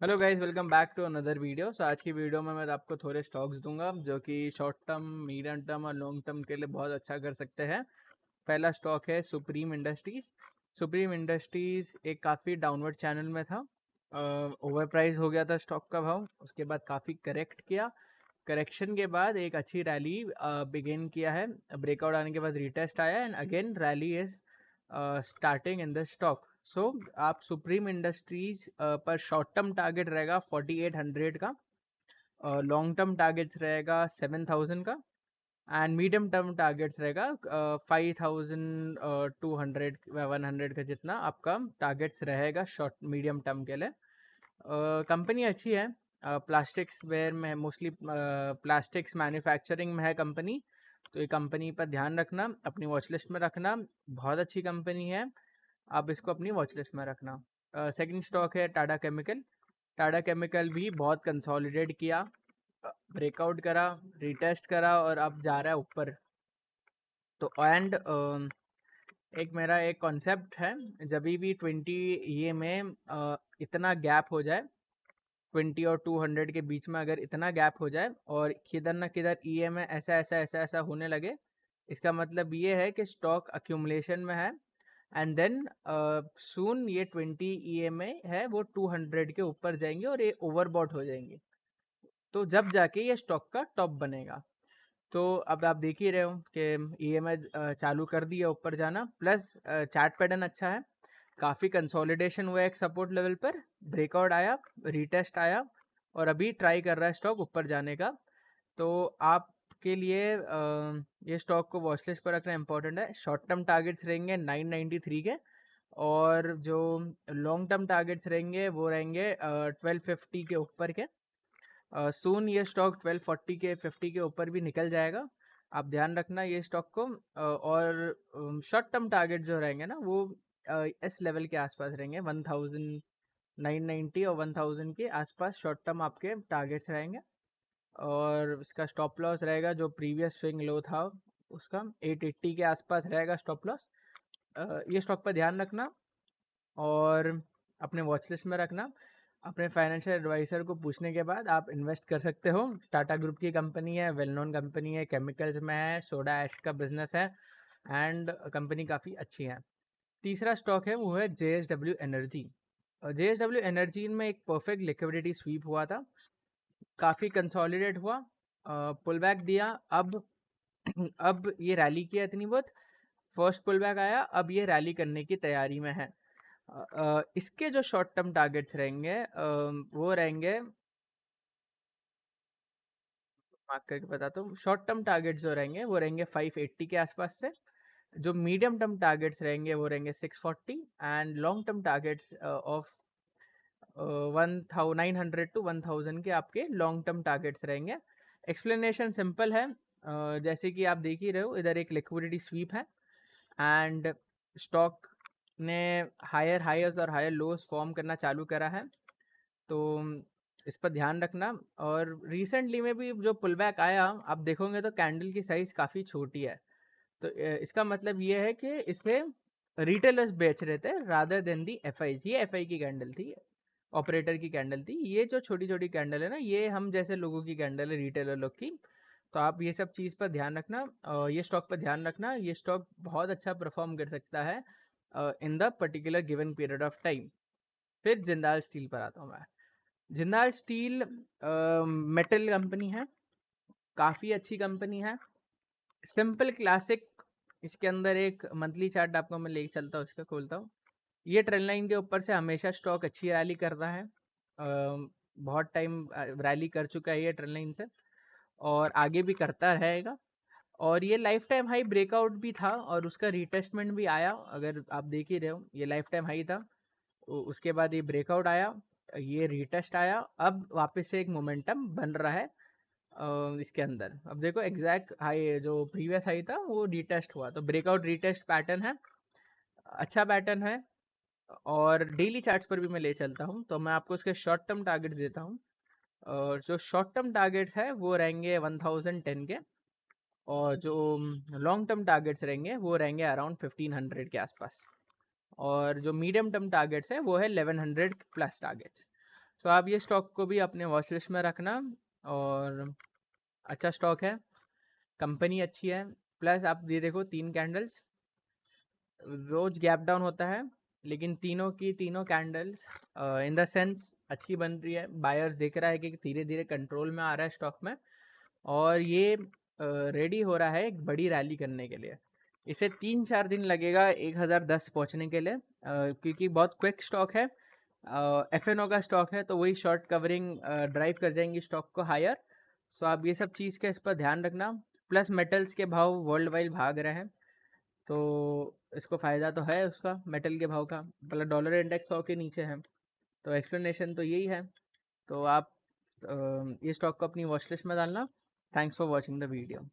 Hello guys, welcome back to another video. आज की video में मैं आपको थोड़े स्टॉक्स दूंगा जो कि शॉर्ट टर्म, मीडियम टर्म और लॉन्ग टर्म के लिए बहुत अच्छा कर सकते हैं। पहला स्टॉक है सुप्रीम इंडस्ट्रीज। सुप्रीम इंडस्ट्रीज एक काफ़ी डाउनवर्ड चैनल में था। ओवर प्राइस हो गया था स्टॉक का भाव, उसके बाद काफ़ी करेक्ट किया। करेक्शन के बाद एक अच्छी रैली बिगिन किया है। ब्रेकआउट आने के बाद रिटेस्ट आया and again rally is starting in the stock. So आप सुप्रीम इंडस्ट्रीज पर शॉर्ट टर्म टारगेट रहेगा 4800 का, लॉन्ग टर्म टारगेट्स रहेगा 7000 का एंड मीडियम टर्म टारगेट्स रहेगा 5200 या 100 का, जितना आपका टारगेट्स रहेगा शॉर्ट मीडियम टर्म के लिए। कंपनी अच्छी है, प्लास्टिक्स वेयर में है, मोस्टली प्लास्टिक्स मैन्युफैक्चरिंग में है कंपनी। तो ये कंपनी पर ध्यान रखना, अपनी वॉच लिस्ट में रखना। बहुत अच्छी कंपनी है, आप इसको अपनी वॉच लिस्ट में रखना। सेकंड स्टॉक है टाटा केमिकल। टाटा केमिकल भी बहुत कंसोलिडेट किया, ब्रेकआउट करा, रिटेस्ट करा और अब जा रहा है ऊपर। तो एंड एक मेरा एक कॉन्सेप्ट है, जब भी 20 ये में इतना गैप हो जाए, 20 और 200 के बीच में अगर इतना गैप हो जाए और किधर ना किधर ई में ऐसा ऐसा ऐसा ऐसा होने लगे, इसका मतलब ये है कि स्टॉक अक्यूमुलेशन में है एंड देन सून ये 20 ई है वो 200 के ऊपर जाएंगे और ये ओवरबॉट हो जाएंगे। तो जब जाके ये स्टॉक का टॉप बनेगा। तो अब आप देख ही रहे हो कि ई चालू कर दिया ऊपर जाना, प्लस चार्ट पैटर्न अच्छा है, काफ़ी कंसोलिडेशन हुआ है एक सपोर्ट लेवल पर, ब्रेकआउट आया, रीटेस्ट आया और अभी ट्राई कर रहा है स्टॉक ऊपर जाने का। तो आपके लिए ये स्टॉक को वॉच लिस्ट पर रखना इंपॉर्टेंट है। शॉर्ट टर्म टारगेट्स रहेंगे 993 के और जो लॉन्ग टर्म टारगेट्स रहेंगे वो रहेंगे 1250 के ऊपर के। सून ये स्टॉक 1240 के 50 के ऊपर भी निकल जाएगा, आप ध्यान रखना ये स्टॉक को। और शॉर्ट टर्म टारगेट जो रहेंगे ना वो इस लेवल के आसपास रहेंगे, 1990 और 1000 के आसपास शॉर्ट टर्म आपके टारगेट्स रहेंगे। और इसका स्टॉप लॉस रहेगा जो प्रीवियस स्विंग लो था उसका 880 के आसपास रहेगा स्टॉप लॉस। ये स्टॉक पर ध्यान रखना और अपने वॉच लिस्ट में रखना। अपने फाइनेंशियल एडवाइज़र को पूछने के बाद आप इन्वेस्ट कर सकते हो। टाटा ग्रुप की कंपनी है, वेल नोन कंपनी है, केमिकल्स में है, सोडा ऐश का बिजनेस है एंड कंपनी काफ़ी अच्छी है। तीसरा स्टॉक है वो है JSW एनर्जी। JSW एनर्जी में एक परफेक्ट लिक्विडिटी स्वीप हुआ था, काफ़ी कंसोलिडेट हुआ, पुल बैक दिया, अब अब ये रैली किया इतनी बहुत, फर्स्ट पुल बैक आया, अब ये रैली करने की तैयारी में है। इसके जो शॉर्ट टर्म टारगेट्स रहेंगे वो रहेंगे, मार्क करके बताता हूँ। शॉर्ट टर्म टारगेट्स जो रहेंगे वो रहेंगे 580 के आसपास से, जो मीडियम टर्म टारगेट्स रहेंगे वो रहेंगे 640 and long term targets of 1900 to 1000 के आपके लॉन्ग टर्म टारगेट्स रहेंगे। एक्सप्लेनेशन सिंपल है, जैसे कि आप देख ही रहे हो, इधर एक लिक्विडिटी स्वीप है एंड स्टॉक ने हायर हाईज और हायर लोज फॉर्म करना चालू करा है। तो इस पर ध्यान रखना। और रिसेंटली में भी जो पुल बैक आया आप देखोगे तो कैंडल की साइज़ काफ़ी छोटी है। तो इसका मतलब ये है कि इसे रिटेलर्स बेच रहे थे रादर देन दी एफआईज। ये एफआई की कैंडल थी, ऑपरेटर की कैंडल थी। ये जो छोटी छोटी कैंडल है ना, ये हम जैसे लोगों की कैंडल है, रिटेलर लोग की। तो आप ये सब चीज़ पर ध्यान रखना, ये स्टॉक पर ध्यान रखना। ये स्टॉक बहुत अच्छा परफॉर्म कर सकता है in the particular given period of time. फिर जिंदाल स्टील पर आता हूँ मैं। जिंदाल स्टील मेटल कंपनी है, काफ़ी अच्छी कंपनी है, सिंपल क्लासिक। इसके अंदर एक मंथली चार्ट आपको मैं लेके चलता हूँ, इसका खोलता हूँ। ये ट्रेंड लाइन के ऊपर से हमेशा स्टॉक अच्छी रैली करता है, बहुत टाइम रैली कर चुका है ये ट्रेंड लाइन से और आगे भी करता रहेगा। और ये लाइफ टाइम हाई ब्रेकआउट भी था और उसका रिटेस्टमेंट भी आया, अगर आप देख ही रहे हो ये लाइफ टाइम हाई था, उसके बाद ये ब्रेकआउट आया, ये रिटेस्ट आया, अब वापस से एक मोमेंटम बन रहा है इसके अंदर। अब देखो एग्जैक्ट हाई जो प्रीवियस हाई था वो रिटेस्ट हुआ, तो ब्रेकआउट रिटेस्ट पैटर्न है, अच्छा पैटर्न है। और डेली चार्ट्स पर भी मैं ले चलता हूँ, तो मैं आपको इसके शॉर्ट टर्म टारगेट्स देता हूँ। और जो शॉर्ट टर्म टारगेट्स है वो रहेंगे 1010 के और जो लॉन्ग टर्म टारगेट्स रहेंगे वो रहेंगे अराउंड 1500 के आसपास। और जो मीडियम टर्म टारगेट्स है वो है 1100 प्लस टारगेट्स। सो आप ये स्टॉक को भी अपने वॉच लिस्ट में रखना, और अच्छा स्टॉक है, कंपनी अच्छी है, प्लस आप ये देखो 3 कैंडल्स, रोज गैप डाउन होता है, लेकिन तीनों की तीनों कैंडल्स इन द सेंस अच्छी बन रही है। बायर्स देख रहा है कि धीरे धीरे कंट्रोल में आ रहा है स्टॉक में, और ये रेडी हो रहा है एक बड़ी रैली करने के लिए। इसे 3-4 दिन लगेगा 1010 पहुंचने के लिए, क्योंकि बहुत क्विक स्टॉक है, एफ का स्टॉक है, तो वही शॉर्ट कवरिंग ड्राइव कर जाएंगी स्टॉक को हायर। सो आप ये सब चीज़ का इस पर ध्यान रखना। प्लस मेटल्स के भाव वर्ल्ड वाइड भाग रहे हैं, तो इसको फ़ायदा तो है उसका, मेटल के भाव का, मतलब डॉलर इंडेक्स 100 के नीचे है। तो एक्सप्लेनेशन तो यही है। तो आप ये स्टॉक को अपनी वॉच लिस्ट में डालना। Thanks for watching the video.